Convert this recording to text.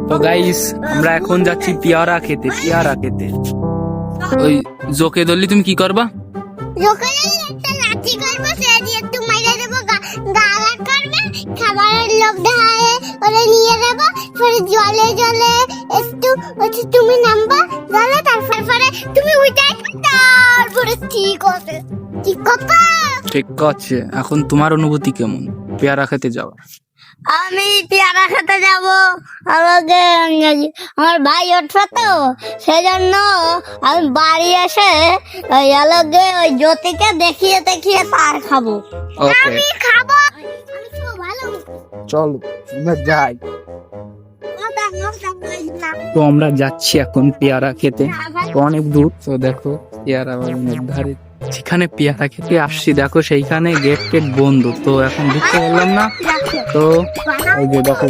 তো গাইস আমরা এখন যাচ্ছি পেয়ারা খেতে। ওই জোকে ধরলি তুমি কি করবা? একটা লাঠি করবো, সে দিয়ে একটু মাইরে দেবো, গালা করবে, খাবারের লোভ দেখায় ওরে নিয়ে দেবো, পরে জলে একটু হচ্ছে তুমি নামবা জলে, তারপরে তুমি উঠে তারপরে ঠিক আছে। ঠিক আছে। এখন তোমার অনুভূতি কেমন পেয়ারা খেতে যাওয়া? আমি পেয়ারা খেতে যাব, আমাকে আমার ভাই উঠবে তো সেজন্য আমি বাড়ি এসে ওই আলোকে ওই জ্যোতিকে দেখিয়ে তার খাবো। আমি খাবো, চলো আমরা যাই। তো আমরা যাচ্ছি এখন পেয়ারা খেতে, তো অনেক দূর। তো দেখো পেয়ারা বাগানের ধারে যেখানে পেয়ারা খেতে আসছি, দেখো সেইখানে গেট বন্ধ, তো এখন ঢুকতে পারলাম না। তো ওই যে দেখো